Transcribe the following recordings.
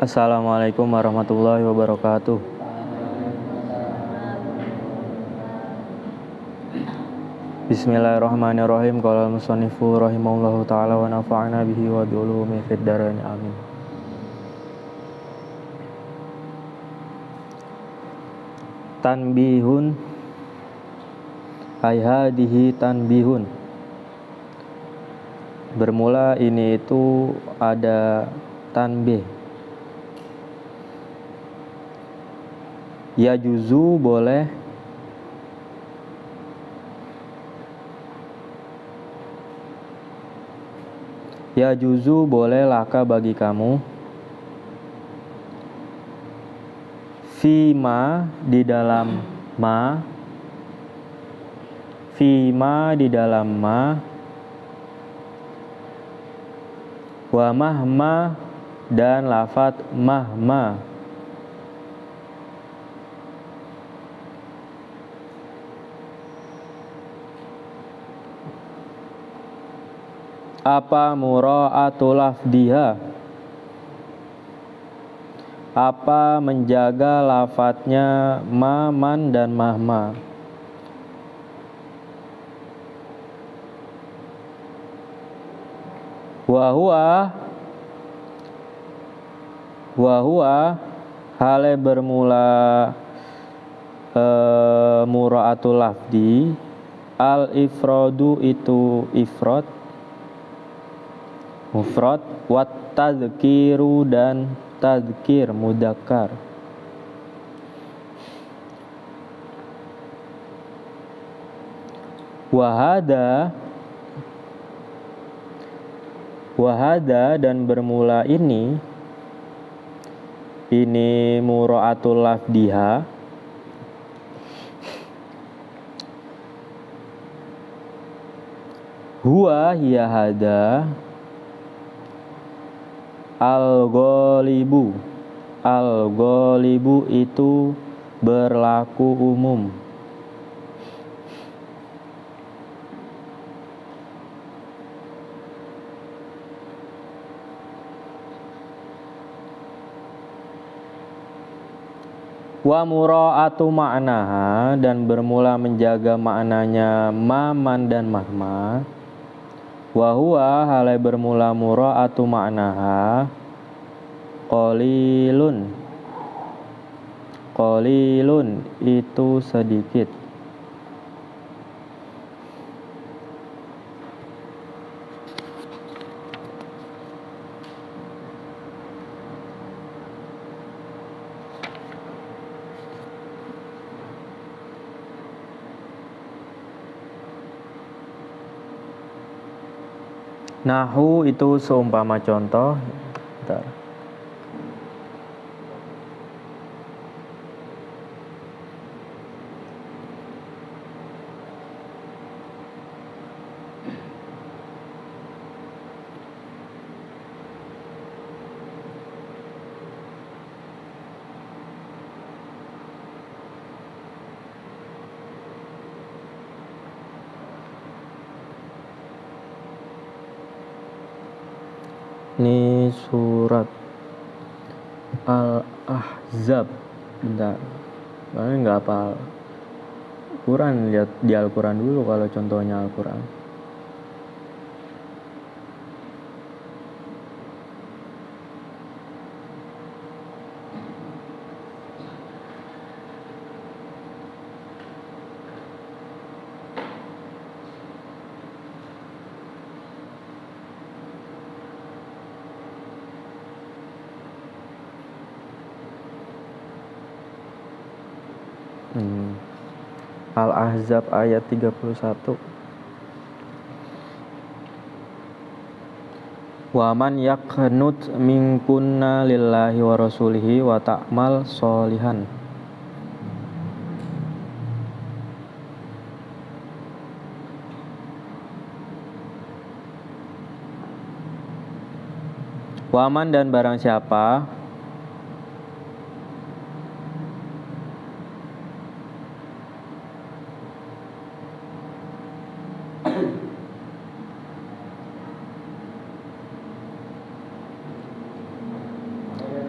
Assalamualaikum warahmatullahi wabarakatuh. Bismillahirrahmanirrahim. Qala al-musannifu rahimahullahu ta'ala wa nafa'ana bihi wa bi ulumi fid dharain amin. Tanbihun ay hadihi tanbihun. Bermula ini itu ada tanbih. Ya juzu boleh, ya juzu boleh laka bagi kamu, fima di dalam ma, fima di dalam ma, wa mahma dan lafat mahma. Apa mura'atul lafdiha? Apa menjaga lafadznya ma, man, dan mahma? Wahua hale bermula mura'atul lafdi, al ifradu itu ifrad, mufrad, wat tadzkiru dan tadzkir mudzakkar. Wahada dan bermula ini mura'atul lafdiha, huwa hiya hada al-ghalibu. Al-ghalibu itu berlaku umum. Wa mura'atu ma'naha dan bermula menjaga maknanya ma, man, dan mahma. Wa huwa halai bermula mura'atu ma'naha qalilun. Qalilun itu sedikit. Nahu itu seumpama contoh. Bentar. Ini surat Al-Ahzab. Bentar, soalnya nggak hafal Quran. Lihat di Al-Quran dulu kalau contohnya Al-Quran. Al-Ahzab ayat 31. Wa man yaqnut minkunna lillahi wa rasulihi wa ta'mal sholihan. Waman dan barang siapa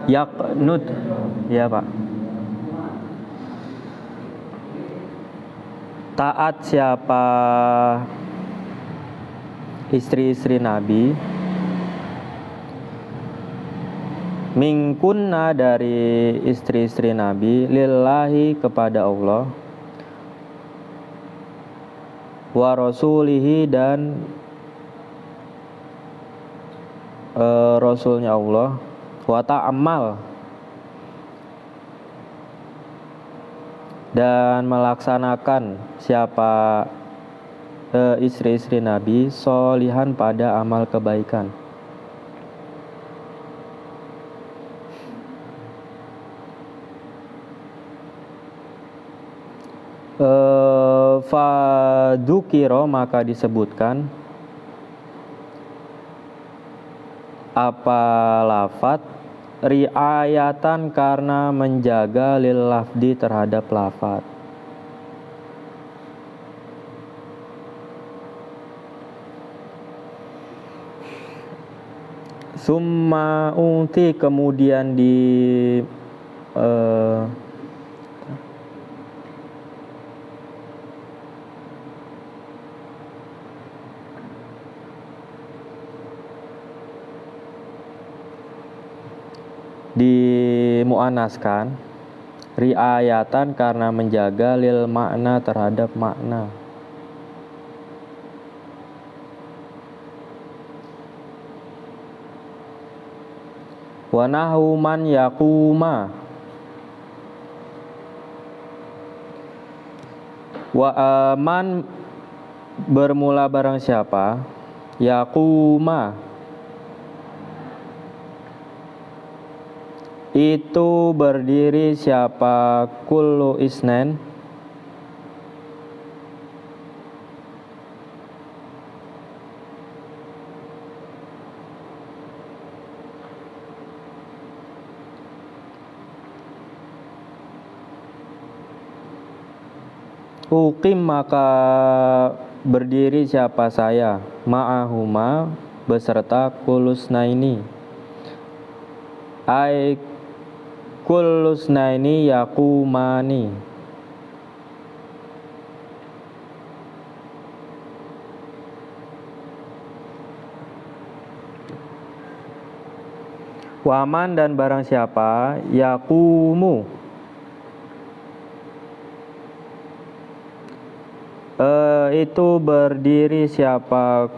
Yaqnut. Ya, Pak. Taat siapa istri-istri Nabi, mingkunna dari istri-istri Nabi, lillahi kepada Allah, wa rasulihi dan Rasulnya Allah, wa ta'amal dan melaksanakan siapa istri-istri Nabi solihan pada amal kebaikan. Fadzukiro maka disebutkan apa lafat riayatan karena menjaga lil lafdi terhadap lafat. Summa unti kemudian dimuannaskan riayatan karena menjaga lil makna terhadap makna. Wa nahu man yaquma wa aman bermula barang siapa yaquma itu berdiri siapa kullu isnen uqim maka berdiri siapa saya ma'ahuma beserta kulusnaini ai kulusnaini yaqumani waman dan barang siapa yaqumu itu berdiri siapa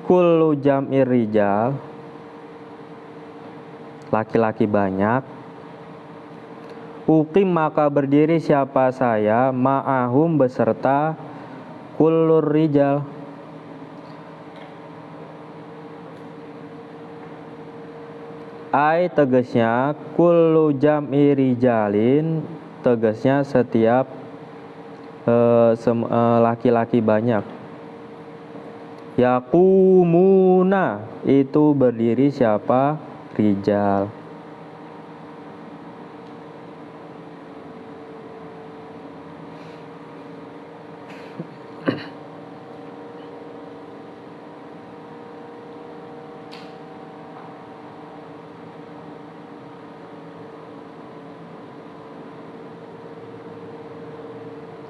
kullu jam'ir rijal laki-laki banyak uqim maka berdiri siapa saya ma'ahum beserta kullur rijal ai tegasnya kullu jam'i rijalin tegasnya setiap laki-laki banyak. Yaqumuna itu berdiri siapa rijal.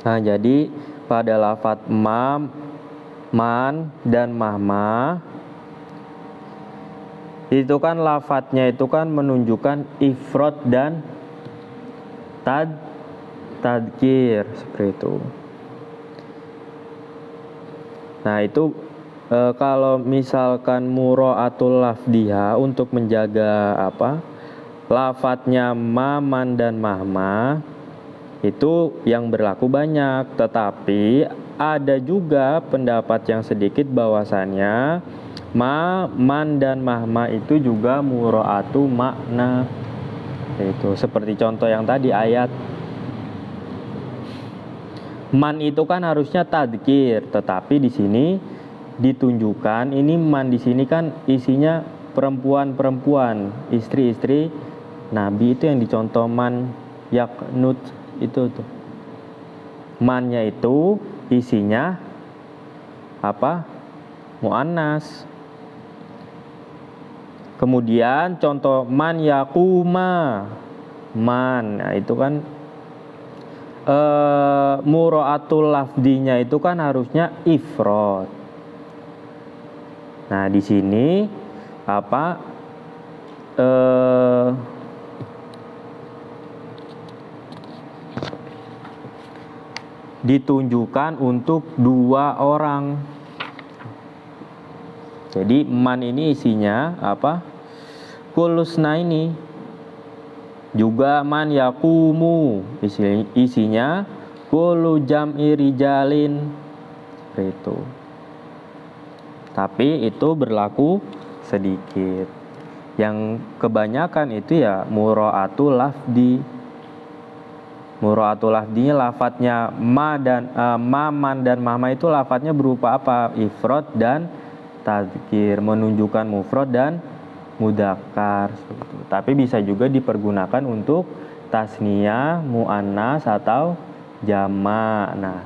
Nah, jadi pada lafadz ma, man, dan mahma itu kan lafadznya itu kan menunjukkan ifrad dan tadkir seperti itu. Nah, itu kalau misalkan mura'atul lafdiha untuk menjaga lafadznya ma, man, dan mahma itu yang berlaku banyak, tetapi ada juga pendapat yang sedikit bahwasannya ma, man, dan mahma itu juga mura'atu makna. Itu seperti contoh yang tadi ayat man itu kan harusnya tadkir, tetapi di sini ditunjukkan ini man di sini kan isinya perempuan-perempuan, istri-istri Nabi itu yang dicontoh man yaqnut itu tuh. Mannya itu isinya muannas. Kemudian contoh man yakuma, man, nah itu kan mura'atul lafdinya itu kan harusnya ifrad. Nah di sini apa ditunjukkan untuk 2 orang. Jadi man ini isinya apa? Kulusna ini. Juga man yakumu isinya kullu jam'i rijalin. Itu. Tapi itu berlaku sedikit. Yang kebanyakan itu ya mura'atul lafdi. Mura'atul lafdinya lafadznya ma dan man dan mama itu lafadznya berupa apa? Ifrad dan tadzkir, menunjukkan mufrad dan mudzakkar. Tapi bisa juga dipergunakan untuk tasniyah, muannas atau jama'. Nah,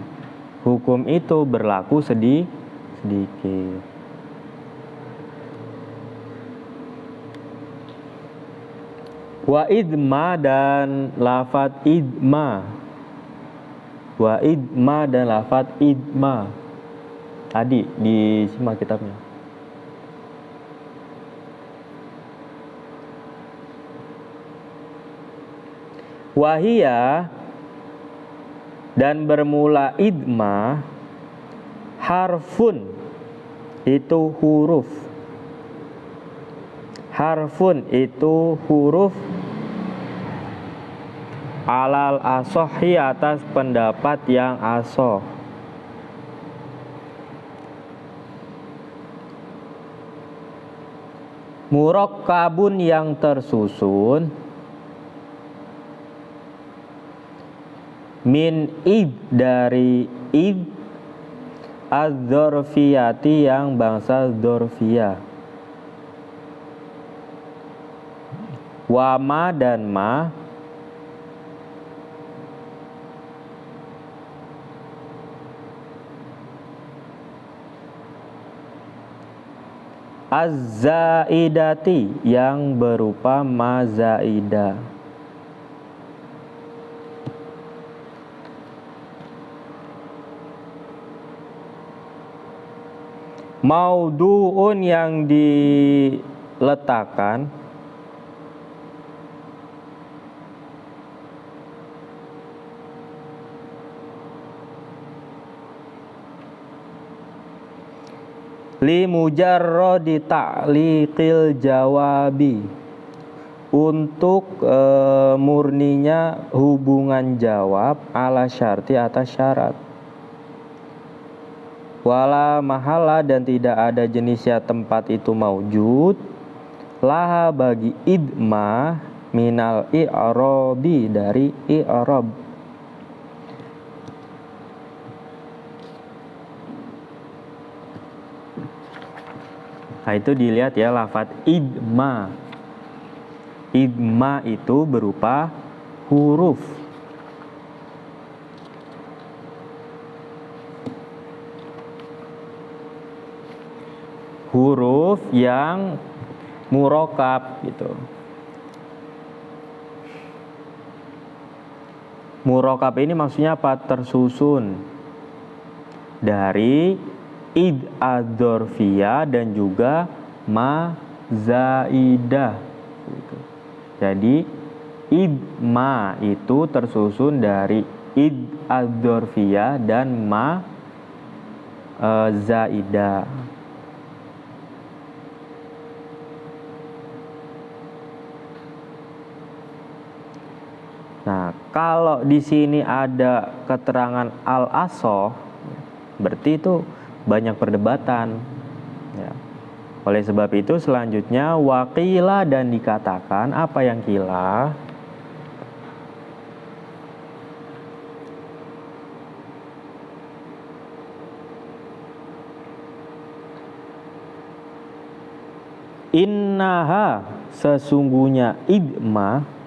hukum itu berlaku sedikit. Wa idma dan lafadz idma. Wa idma dan lafadz idma. Tadi disimak kitabnya. Wahia dan bermula idma harfun itu huruf. Harfun itu huruf alal asohi atas pendapat yang asoh. Murakkabun yang tersusun min id dari id az-dzarfiyati yang bangsa dzarfiyah. Wa ma dan ma az-zaidati yang berupa ma zaidah. Maudu'un yang diletakkan li mujarradi ta'liqil jawabi untuk murninya hubungan jawab ala syarti atas syarat. Wala mahala dan tidak ada jenisnya tempat itu maujud laha bagi idma minal i'rabi dari i'rab. Nah itu dilihat ya lafadz idma. Idma itu berupa huruf. Huruf yang murakkab gitu. Murakkab ini maksudnya apa? Tersusun dari id az-dzarfiyah dan juga ma zaidah gitu. Jadi idma itu tersusun dari id az-dzarfiyah dan ma zaidah. Nah, kalau di sini ada keterangan al-asoh, berarti itu banyak perdebatan. Ya. Oleh sebab itu selanjutnya waqila dan dikatakan apa yang qila? Innaha sesungguhnya idma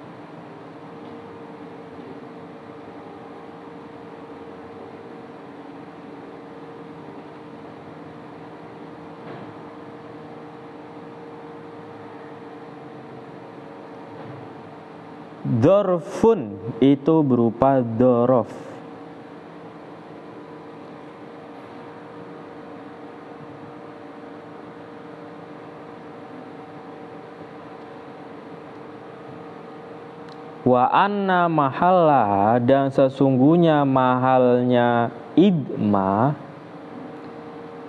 Dzarfun itu berupa dzaraf. Wa anna mahallaha, dan sesungguhnya mahalnya idma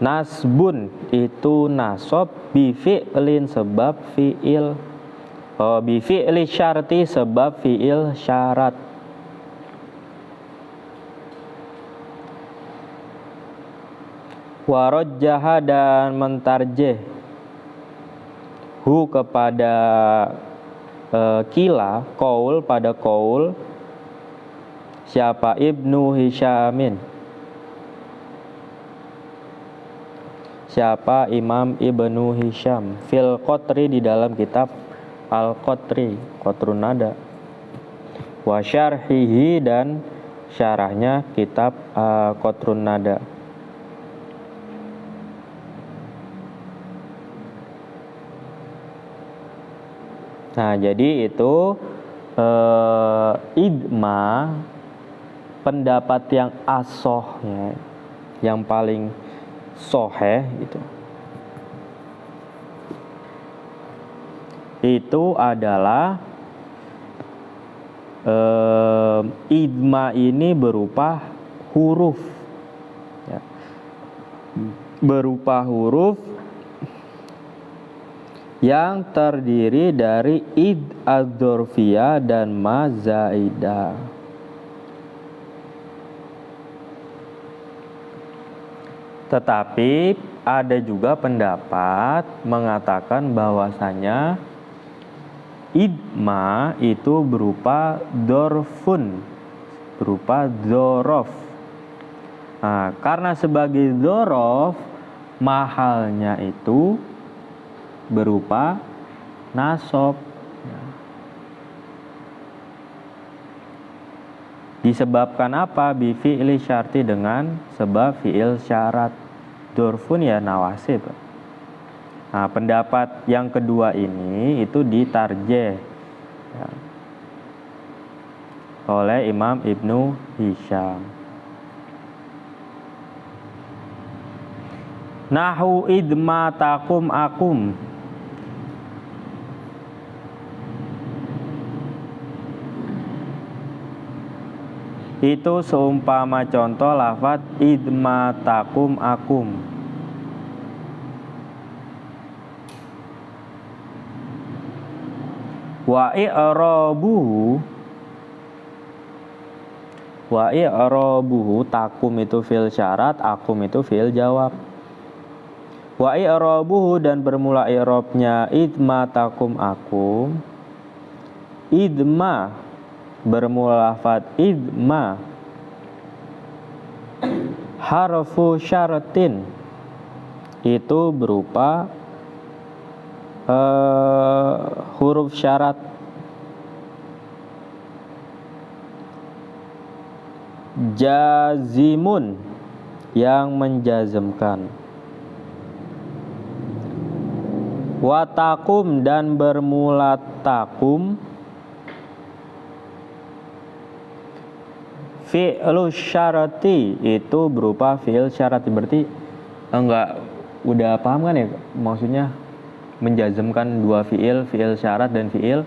nasbun itu nasab bi fi'lin sebab fi'il, bi fi'li syarti sebab fi'il syarat. Wa rajjaha, dan mentarjih hu kepada kila, qaul pada qaul siapa? Ibnu Hisyamin. Siapa? Imam Ibnu Hisyam. Fil Qotri, di dalam kitab Al-Qotri, Qatrun Nada. Wa syarhihi, dan syarahnya kitab Qatrun Nada. Nah, jadi itu idma, pendapat yang asoh, ya, yang paling soheh itu adalah idma ini berupa huruf, ya, berupa huruf yang terdiri dari id adzorfiyah dan ma zaidah. Tetapi ada juga pendapat mengatakan bahwasanya idma itu berupa dorfun, berupa dzorof. Nah, karena sebagai dzorof, mahalnya itu berupa nasab. Disebabkan apa? Bi fi'li syarti, dengan sebab fi'il syarat. Dorfun ya nawasib. Nah, pendapat yang kedua ini itu ditarjeh, ya, oleh Imam Ibnu Hisyam. Nahu idma takum akum. Itu seumpama contoh lafadz idma takum akum. Wa i'rabuhu, takum itu fi'il syarat, akum itu fi'il jawab. Wa i'rabuhu, dan bermula i'rabnya idma takum akum. Idma bermula lafadz idma harfu syaratin, itu berupa huruf syarat. Jazimun, yang menjazmkan. Wa takum, dan bermula takum fi'lu syarati, itu berupa fi'il syarat. Berarti enggak, udah paham kan ya maksudnya menjazmkan dua fi'il, fi'il syarat dan fi'il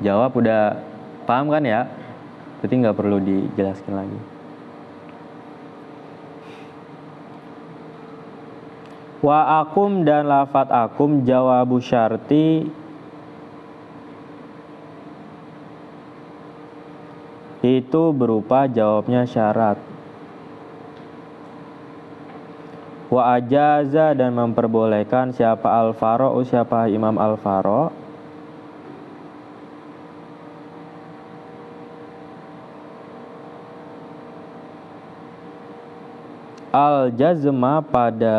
jawab, udah paham kan ya? Berarti enggak perlu dijelaskan lagi. Wa akum, dan lafadz akum jawabu syarti, itu berupa jawabnya syarat. Wa ajaza, dan memperbolehkan siapa? Al-Faro, siapa? Imam Al-Faro. Al-jazma, pada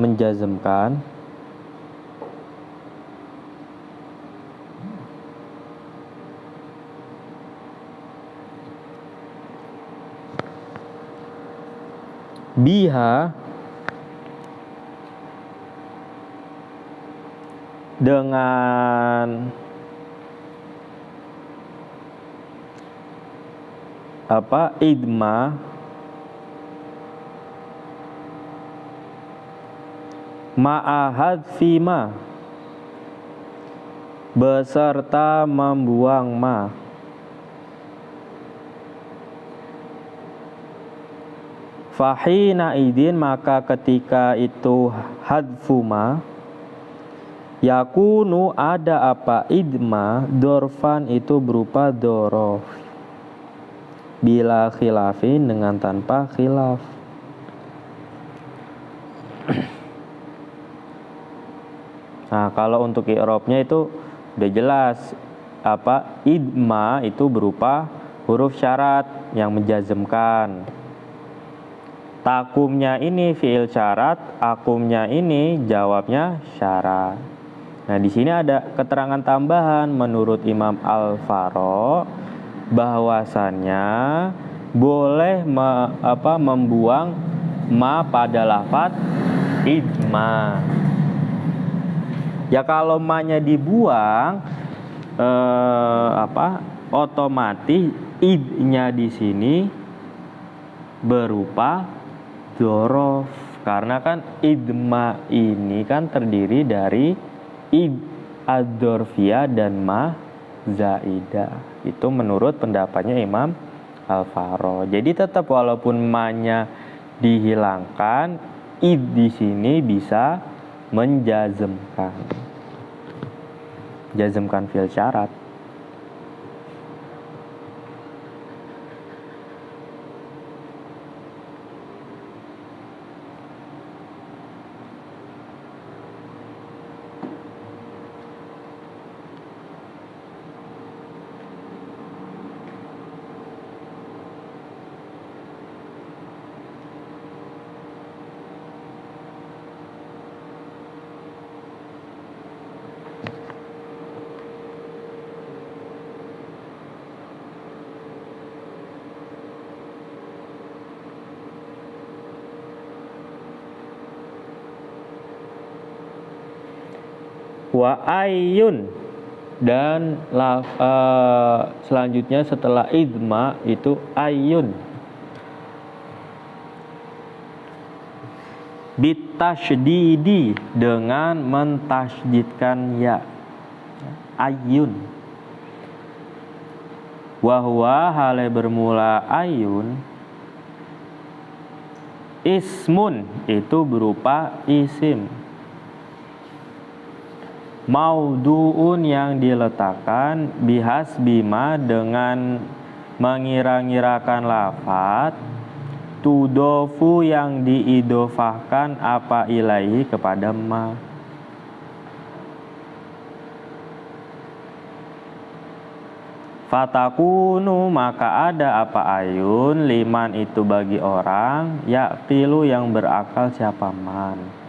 menjazmkan. Biha, dengan idma ma'ahad fima beserta membuang ma. Fahina idin maka ketika itu hadfu ma yakunu ada apa idma dorfan itu berupa dorof bila khilafin dengan tanpa khilaf. Nah, kalau untuk i'rabnya itu udah jelas idma itu berupa huruf syarat yang menjazmkan. Takumnya ini fi'il syarat, akumnya ini jawabnya syarat. Nah, di sini ada keterangan tambahan menurut Imam Al-Faro bahwasannya boleh membuang ma pada lafaz idma. Ya kalau ma-nya dibuang otomatis id-nya di sini berupa dzaraf karena kan idma ini kan terdiri dari id ad-dzarfiyah dan ma zaidah. Itu menurut pendapatnya Imam Al-Faro. Jadi tetap walaupun ma-nya dihilangkan, id di sini bisa menjazmkan fi'il syarat. Wa ayyun dan selanjutnya setelah idma itu ayyun bitasydidi dengan mentasydidkan ya ayyun wa huwa hale bermula ayyun ismun itu berupa isim maudu'un yang diletakkan bihas bima dengan mengira-ngirakan lafaz tudofu yang diidofahkan apa ilaihi kepada ma. Fatakunu maka ada apa ayun liman itu bagi orang yaqilu yang berakal siapa man.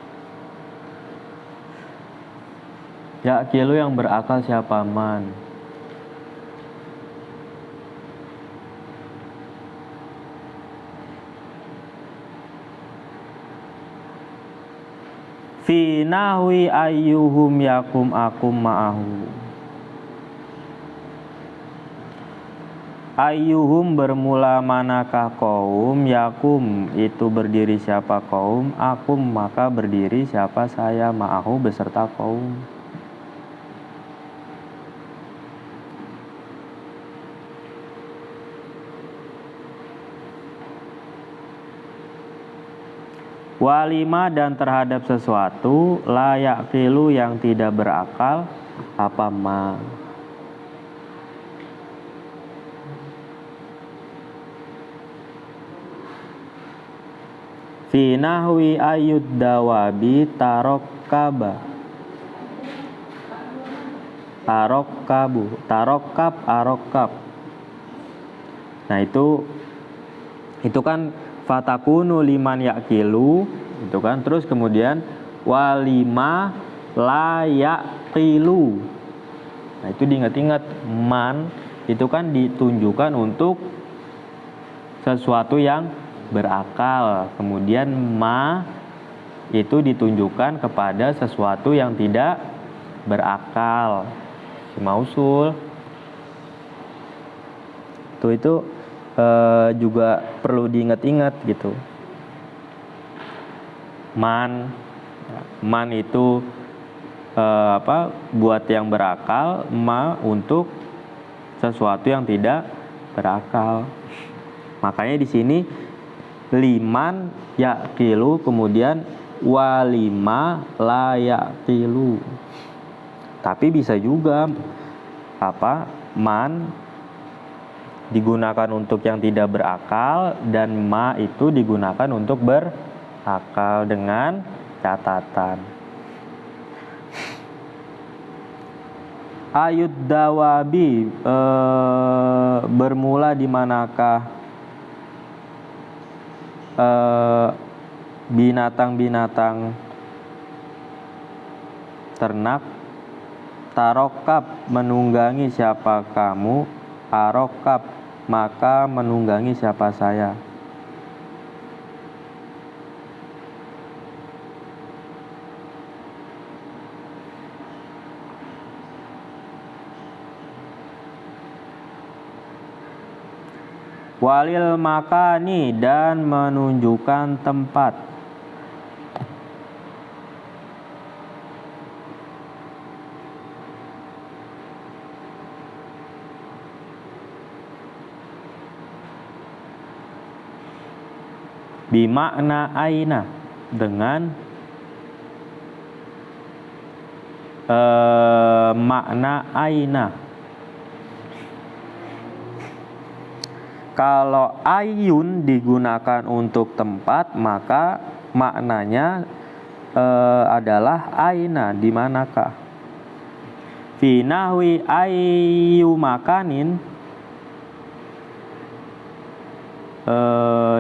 Yaqilu yang berakal siapa man. Fi nahwi ayyuhum yakum akum ma'ahu. Ayyuhum bermula manakah kaum, yakum itu berdiri siapa kaum, akum maka berdiri siapa saya ma'ahu beserta kaum. Walima dan terhadap sesuatu layak kilu yang tidak berakal apa ma. Fi nahwi ayud dawabi tarokkaba tarokkab arokkab. Nah itu kan fatakunu liman yakilu itu kan, terus kemudian walima la yaqilu. Nah itu diingat-ingat, man itu kan ditunjukkan untuk sesuatu yang berakal, kemudian ma itu ditunjukkan kepada sesuatu yang tidak berakal. Si mausul itu juga perlu diingat-ingat gitu. Man itu buat yang berakal, ma untuk sesuatu yang tidak berakal. Makanya di sini liman yaqilu, kemudian walima la yaqilu. Tapi bisa juga man digunakan untuk yang tidak berakal dan ma itu digunakan untuk berakal dengan catatan. Ayud dawabi bermula di manakah binatang-binatang ternak? Tarokab menunggangi siapa kamu, arokab maka menunggangi siapa saya. Walil makani dan menunjukkan tempat. Bimakna aina dengan makna aina. Kalau ayun digunakan untuk tempat, maka maknanya adalah aina, di manakah. Fi nahwi ayyu makanin,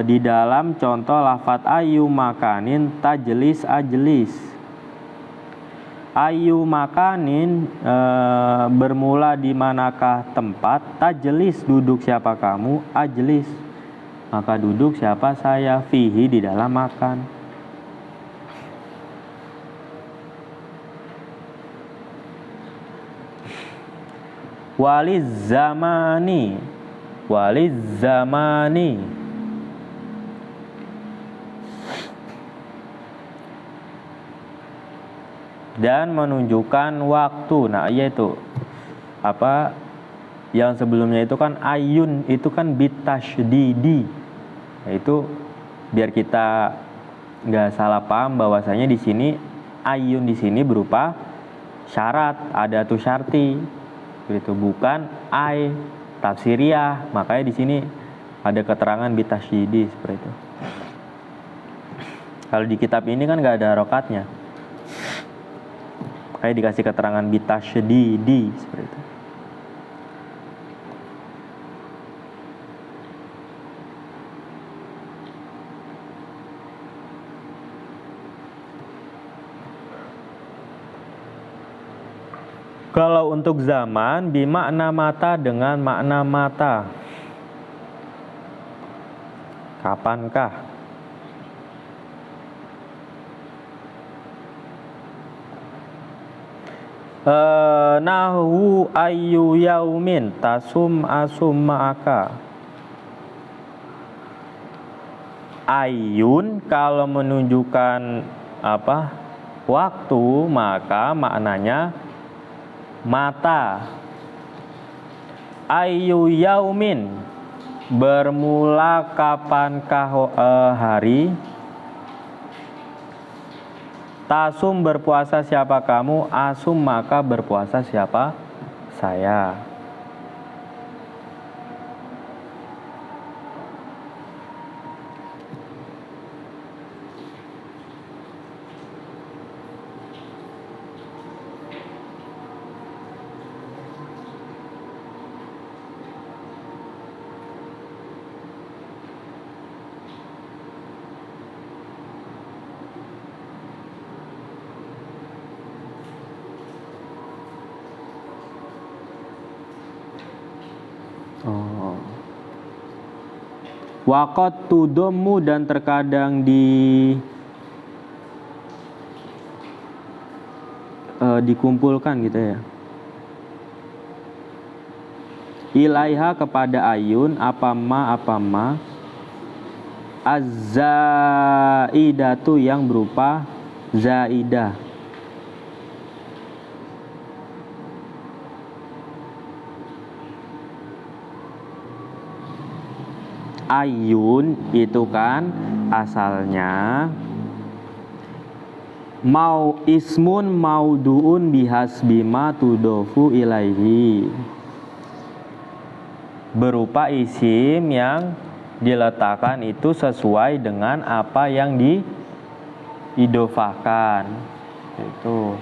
di dalam contoh lafadz ayyu makanin tajlis ajlis. Ayyu makanin bermula di manakah tempat, tajlis duduk siapa kamu, ajlis maka duduk siapa saya, fihi di dalam makan. Waliz zamani dan menunjukkan waktu. Nah, yaitu yang sebelumnya itu kan ayun, itu kan bitasydidi. Nah, itu biar kita nggak salah paham bahwasanya di sini ayun di sini berupa syarat, adatu syarti. Begitu, bukan ai tafsiriyah. Makanya di sini ada keterangan bitasydidi seperti itu. Kalau di kitab ini kan nggak ada harokatnya. Kayak dikasih keterangan bitasydidi seperti itu. Kalau untuk zaman bimakna mata dengan makna mata. Kapankah? Nahu ayyu yaumin tasum asum ma'aka. Ayun kalau menunjukkan waktu, maka maknanya mata. Ayyu yaumin bermula kapankah hari. Tasum berpuasa siapa kamu, asum maka berpuasa siapa saya. Waqat tudommu dan terkadang dikumpulkan gitu ya. ilaiha kepada ayun apa ma az-zaidatu yang berupa zaidah. Ayun itu kan asalnya mau ismun mauduun bihasbi ma tudofu ilaihi, berupa isim yang diletakkan itu sesuai dengan apa yang diidofakan itu.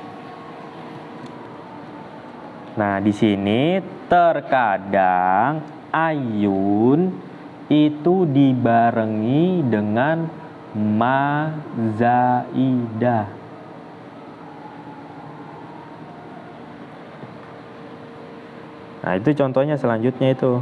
Nah, di sini terkadang ayun itu dibarengi dengan ma zaidah. Nah, itu contohnya selanjutnya itu.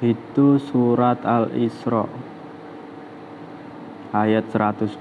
Itu surat Al-Isra ayat 110.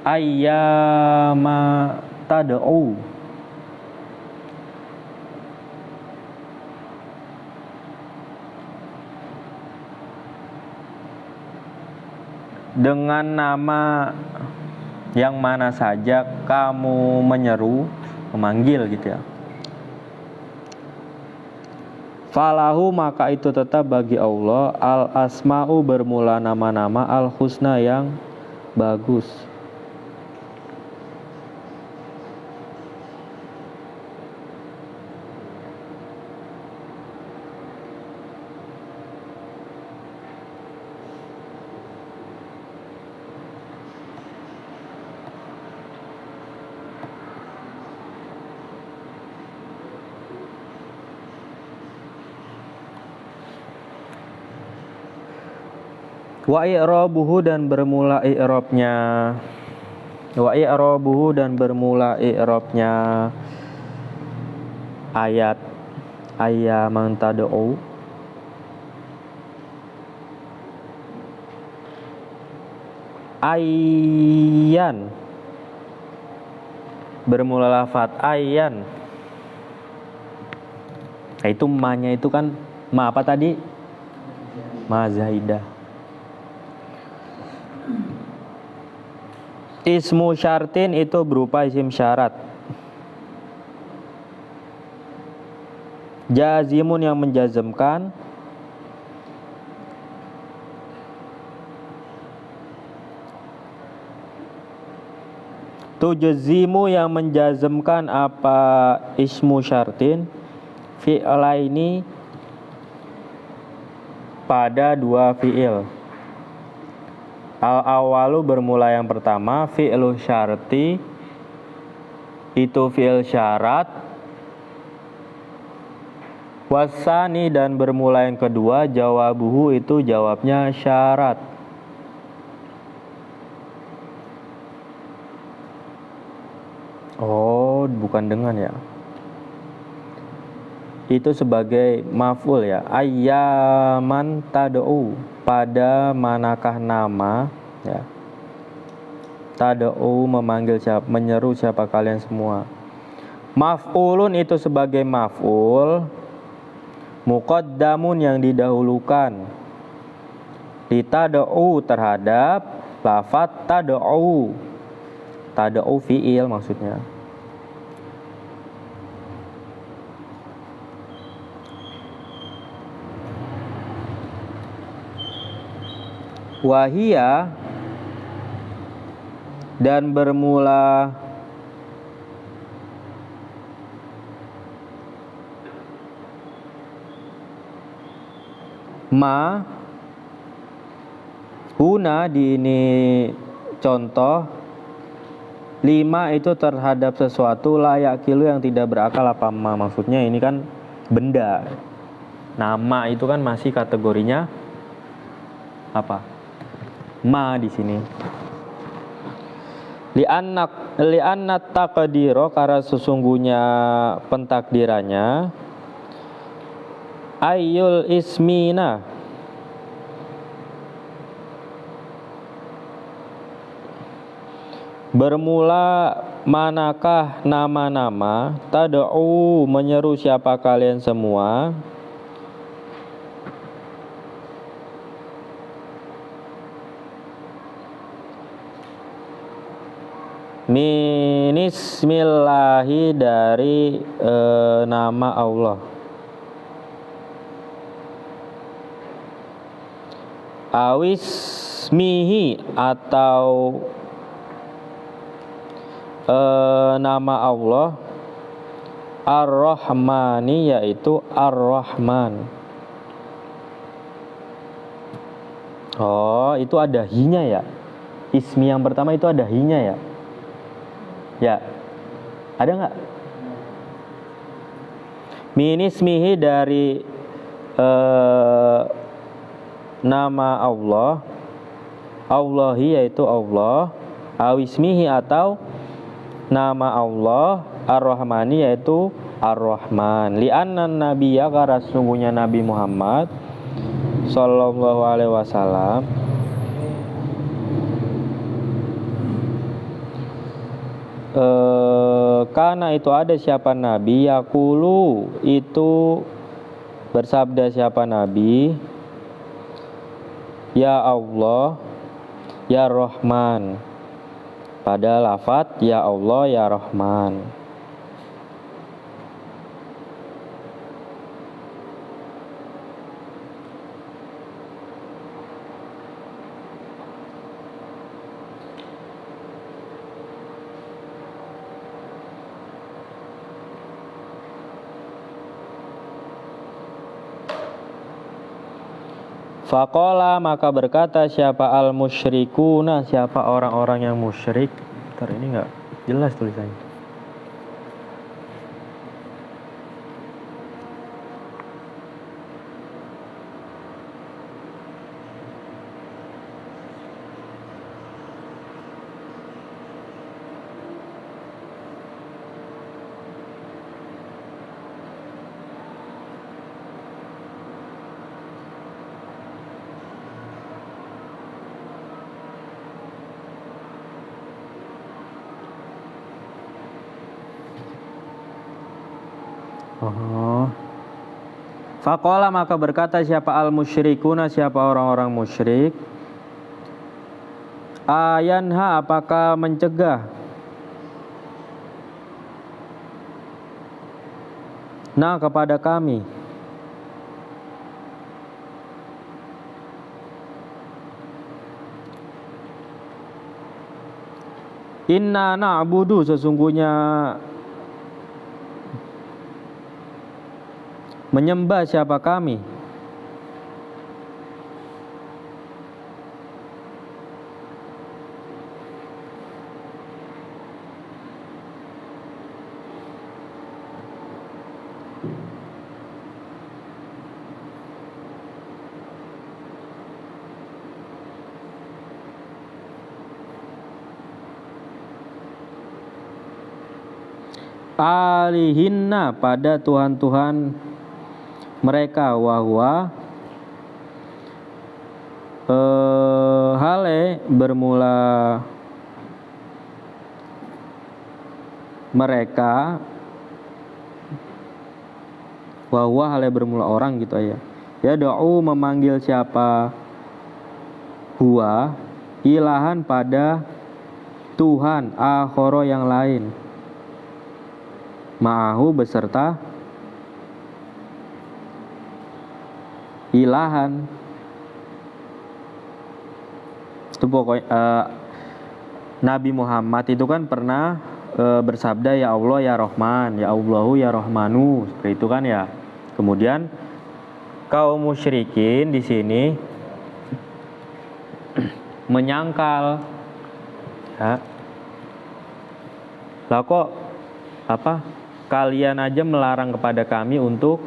Ayyama tad'u, dengan nama yang mana saja kamu menyeru, memanggil gitu ya. Falahu maka itu tetap bagi Allah al-asma'u bermula nama-nama al-husna yang bagus. Wa i'rabuhu dan bermula i'rabnya. Wa i'rabuhu dan bermula i'rabnya ayat ayyaman tad'u. Ayyan bermula lafat ayyan. Nah, itu ma-nya itu kan ma apa tadi? Ma zaidah. Ismu syartin itu berupa isim syarat. Jazimun yang menjazmkan. Tujzimu yang menjazmkan apa ismu syartin. Fi'laini pada dua fi'il. Al-awalu bermula yang pertama, fi'lu syarti itu fi'il syarat. Wasani dan bermula yang kedua, jawabuhu itu jawabnya syarat. Oh, bukan dengan ya. Itu sebagai maf'ul ya. Ayyaman tad'u, pada manakah nama ya. Tad'u memanggil siapa, menyeru siapa kalian semua. Maf'ulun itu sebagai maf'ul. Muqaddamun yang didahulukan. Ditad'u terhadap lafaz tad'u. Tad'u fi'il maksudnya. Wahia dan bermula ma. Huna di ini contoh 5 itu terhadap sesuatu layak kilu yang tidak berakal apa ma. Maksudnya ini kan benda. Nama itu kan masih kategorinya apa? Ma di sini. Li'anna taqdiro, karena sesungguhnya pentakdirannya ayyul ismina, bermula manakah nama-nama, tad'u menyeru siapa kalian semua, minismillahi dari nama Allah. Awismihi atau nama Allah Ar-Rahmani, yaitu Ar-Rahman. Oh, itu ada hinya ya. Ismi yang pertama itu ada hinya ya. Ya, ada nggak? Minismihi dari nama Allah, Allahi yaitu Allah, awismihi atau nama Allah, Ar-Rahmani yaitu Ar-Rahman. Li'anna nabiyya, karena sesungguhnya Nabi Muhammad sallallahu alaihi wasallam karena itu ada siapa Nabi, yaqulu itu bersabda siapa Nabi, ya Allah, ya Rahman, pada lafaz ya Allah, ya Rahman. Faqala, maka berkata siapa al-musyrikuna, siapa orang-orang yang musyrik. Bentar, ini enggak jelas tulisannya. Faqala, maka berkata siapa al-musyrikuna, siapa orang-orang musyrik. Ayanha, apakah mencegah, nah kepada kami, inna na'budu, sesungguhnya menyembah siapa kami, alihinna pada Tuhan-Tuhan mereka, wahwa hale bermula mereka, wahwa hale bermula orang gitu ya. Ya do'u memanggil siapa huwa ilahan pada Tuhan akhoro yang lain, ma'ahu beserta ilahan. Itu pokoknya Nabi Muhammad itu kan pernah bersabda ya Allah ya Rahman, ya Allahu ya Rahmanu, seperti itu kan ya. Kemudian kaum musyrikin di sini menyangkal, ya, lah kok kalian aja melarang kepada kami untuk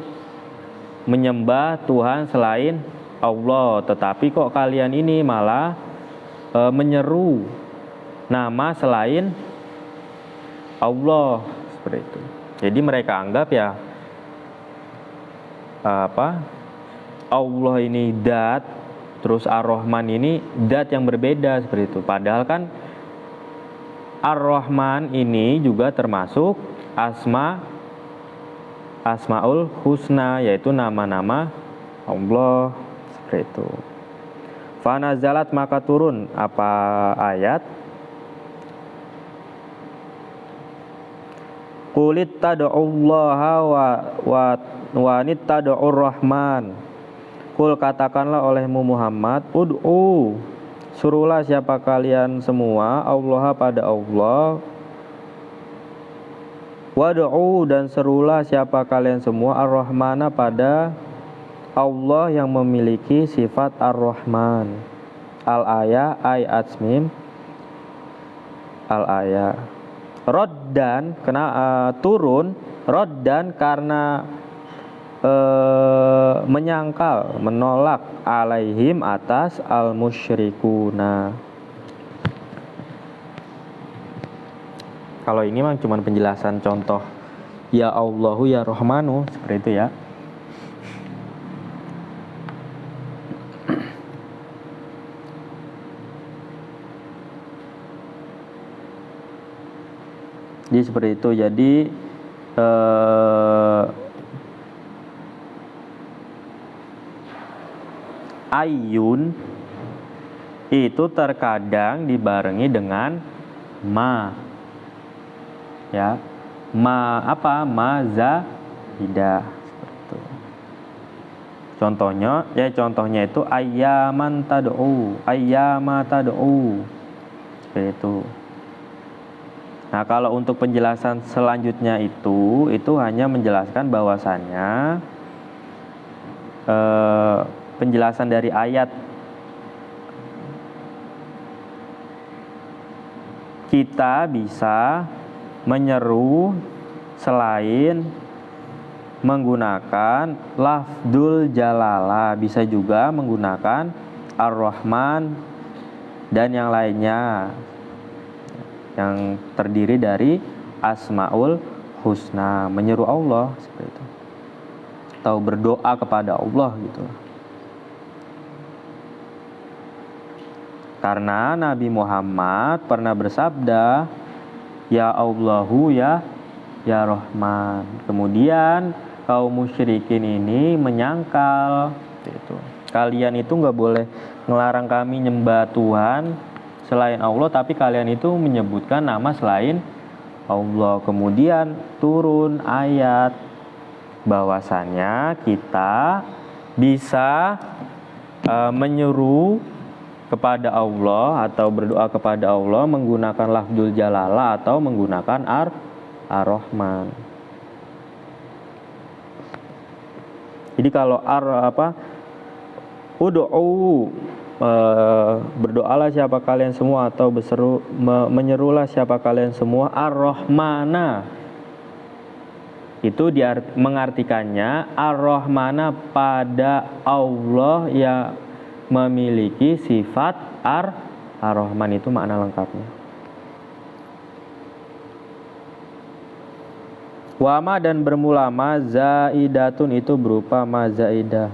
menyembah Tuhan selain Allah, tetapi kok kalian ini malah menyeru nama selain Allah, seperti itu. Jadi mereka anggap ya Allah ini dat, terus Ar-Rahman ini dat yang berbeda, seperti itu. Padahal kan Ar-Rahman ini juga termasuk Asmaul Husna, yaitu nama-nama Allah, seperti itu. Fanazalat maka turun apa ayat? Qulit tad'ullaha wa nittad'ur rahman. Kul katakanlah olehmu Muhammad, ud'u, suruhlah siapa kalian semua Allah pada Allah, wad'u dan serulah siapa kalian semua ar-Rahmana pada Allah yang memiliki sifat Ar-Rahman. Al-ayah ayat mim al-ayah. Roddan turun, roddan karena menyangkal, menolak alaihim atas al-musyrikuna. Kalau ini memang cuma penjelasan contoh ya Allahu ya Rahmanu, seperti itu ya. Jadi seperti itu. Jadi ayun itu terkadang dibarengi dengan ma, ya, ma zaidah, seperti itu. Contohnya itu ayyaman tad'u, ayyama tad'u, seperti itu. Nah, kalau untuk penjelasan selanjutnya itu hanya menjelaskan bahwasannya penjelasan dari ayat kita bisa menyeru selain menggunakan lafdul jalalah, bisa juga menggunakan ar-Rahman dan yang lainnya yang terdiri dari Asmaul Husna, menyeru Allah, seperti itu, atau berdoa kepada Allah gitu. Karena Nabi Muhammad pernah bersabda ya Allahu ya Rahman. Kemudian kaum musyrikin ini menyangkal gitu. Kalian itu nggak boleh ngelarang kami nyembah Tuhan selain Allah, tapi kalian itu menyebutkan nama selain Allah. Kemudian turun ayat bahwasannya kita bisa menyuruh kepada Allah atau berdoa kepada Allah menggunakan lafzul jalalah atau menggunakan ar-Rahman. Jadi kalau ud'u, berdoalah siapa kalian semua atau menyerulah siapa kalian semua ar-Rahmana, itu mengartikannya ar-Rahmana pada Allah yang memiliki sifat ar-Rahman, itu makna lengkapnya. Wama dan bermula ma zaidatun itu berupa ma zaidah.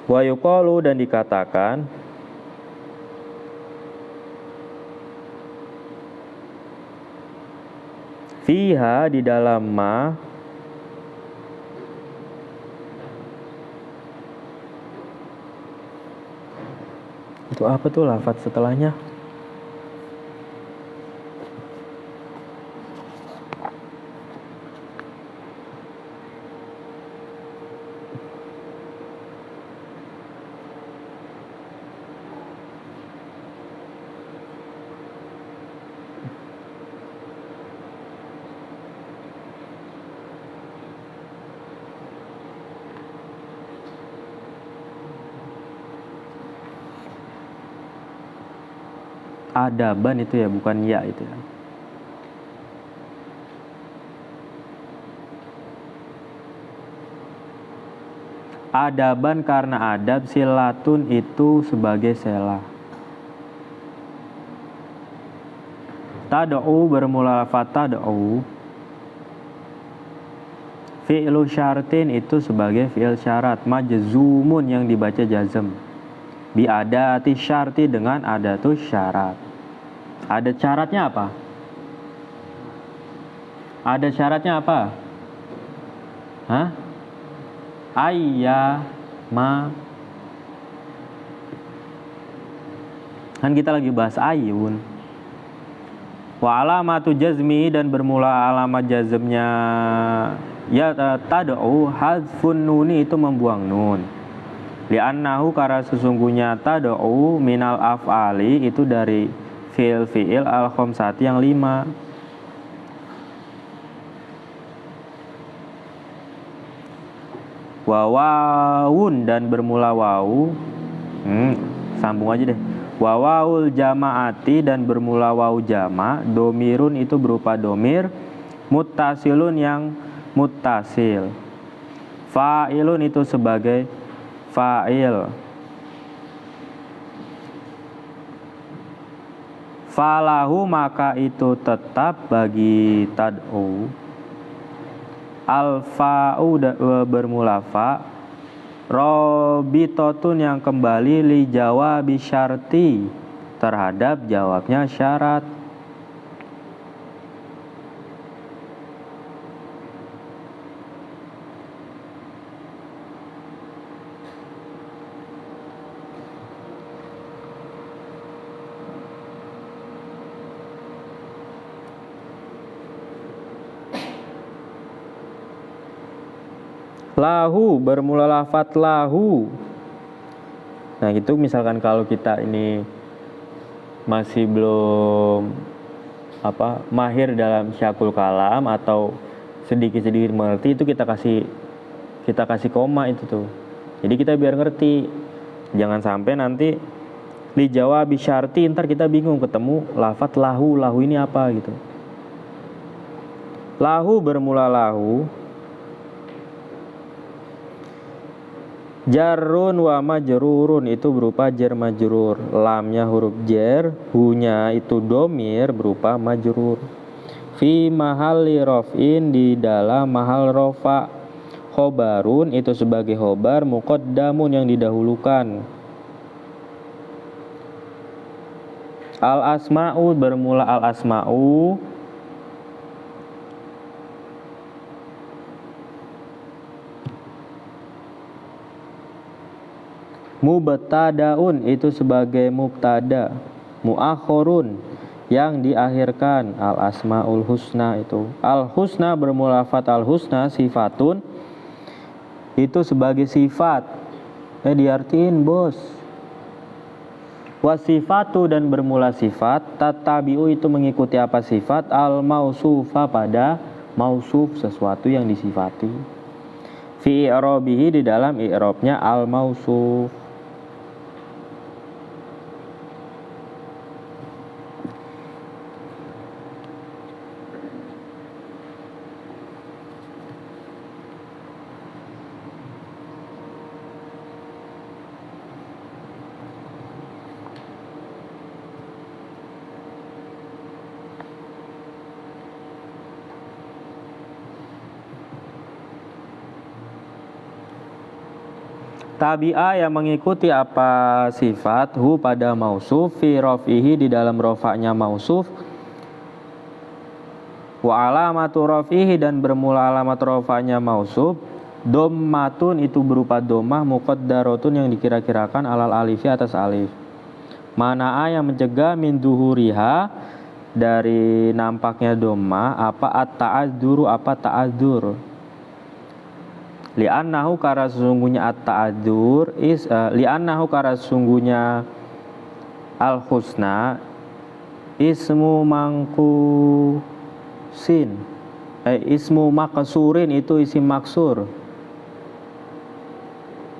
Wa yuqalu dan dikatakan fiha di dalam ma itu apa tuh lafadz setelahnya? Adaban itu ya, bukan ya itu ya. Adaban karena adab, silatun itu sebagai sela. Tad'u bermula lafaz tad'u. Fi'lu syartin itu sebagai fi'il syarat, majzumun yang dibaca jazm. Bi adati syarti dengan adatus syarat. Ada syaratnya apa? Ada syaratnya apa? Hah? Ayya ma. Kan kita lagi bahas ayun. Wa alamatu jazmi dan bermula alamat jazmnya ya tad'u hadzfun nuni itu membuang nun. Li'annahu karena sesungguhnya tad'u minal af'ali itu dari fi'il al-khamsati yang 5. Wawawun dan bermula wawu. Sambung aja deh. Wawawul jamaati dan bermula wawu jama. Domirun itu berupa domir. Muttasilun yang muttasil. Fa'ilun itu sebagai fa'il. Falahu maka itu tetap bagi tad'u. Al-fa'u bermula fa. Robitotun yang kembali li jawabi syarti terhadap jawabnya syarat. Lahu bermula lafaz lahu. Nah itu misalkan kalau kita ini masih belum mahir dalam syakul kalam atau sedikit-sedikit mengerti, itu kita kasih koma itu tuh. Jadi kita biar ngerti. Jangan sampai nanti li jawabi syarti ntar kita bingung ketemu lafaz lahu ini apa gitu. Lahu bermula lahu. Jarrun wa majrurun itu berupa jar majrur. Lamnya huruf jar, hunya itu domir berupa majrur. Fi mahalli raf'in di dalam mahal rofa. Khobarun itu sebagai khobar, muqaddamun yang didahulukan. Al asma'u bermula al asma'u. Mubtadaun itu sebagai mubtada. Muakhorun yang diakhirkan. Al asmaul husna itu. Al husna bermula lafaz al husna sifatun itu sebagai sifat. Diartiin bos. Wasifatu dan bermula sifat. Tatabiu itu mengikuti apa sifat? Al mausufa pada mausuf sesuatu yang disifati. Fi i'rabihi di dalam i'rabnya al mausuf. Tabi'a yang mengikuti apa sifat hu pada mausuf fi raf'ihi di dalam rofaknya mausuf, wa alamatu raf'ihi dan bermula alamat rofaknya mausuf, dommatun itu berupa domah muqaddaratun yang dikira-kirakan alal alifi atas alif. Mana'a yang mencegah min duhuriha dari nampaknya domah apa at-ta'adzuru apa ta'adzur. Li'annahu karena sesungguhnya at-ta'adzur li'annahu karena sesungguhnya al-husna ismu mangkusin ismu maksurin itu isim maksur.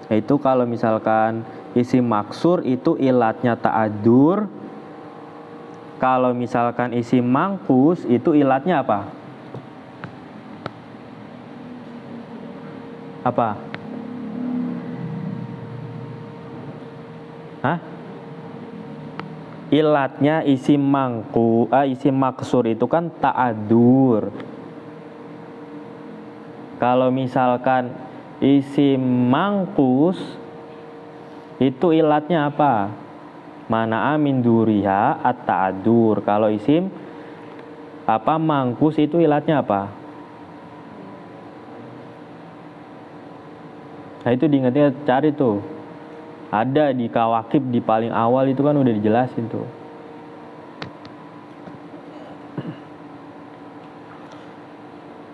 Itu kalau misalkan isim maksur itu ilatnya ta'adzur. Kalau misalkan isim mangkus itu ilatnya apa? Apa? Hah? Ilatnya isim isim maksur itu kan ta'adzur. Kalau misalkan isim mangkus itu ilatnya apa? Mana'a min duriha at-ta'adzur. Kalau isim mangkus itu ilatnya apa? Nah itu diingatnya cari tuh. Ada di kawakib di paling awal itu kan udah dijelasin tuh.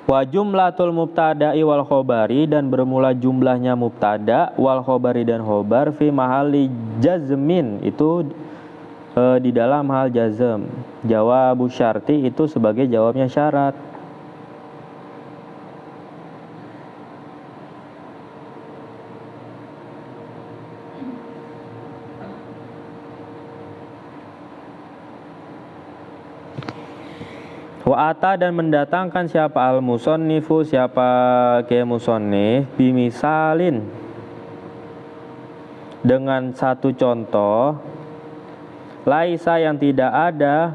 Wa jumlatul mubtada'i wal khobari dan bermula jumlahnya mubtada wal khobari dan khobar fi mahali jazmin itu di dalam hal jazm. Jawabu syarti itu sebagai jawabnya syarat. Wa ata dan mendatangkan siapa al-musonnifu siapa ke musonnif bimisalin dengan satu contoh laisa yang tidak ada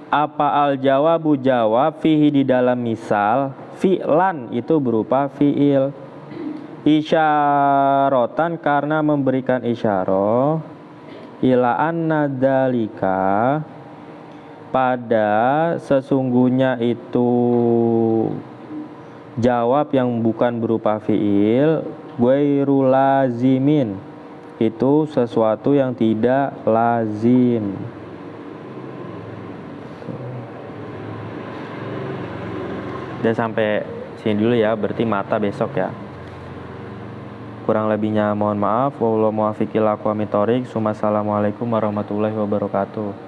apa al-jawabu jawab fihi di dalam misal fi'lan itu berupa fi'il isyarotan karena memberikan isyarah ila anna dzalika pada sesungguhnya itu jawab yang bukan berupa fi'il ghairu lazimin itu sesuatu yang tidak lazim. Udah sampai sini dulu ya, berarti mata besok ya. Kurang lebihnya mohon maaf. Wallahu muwaffiq ila aqwamit thoriq. Assalamualaikum warahmatullahi wabarakatuh.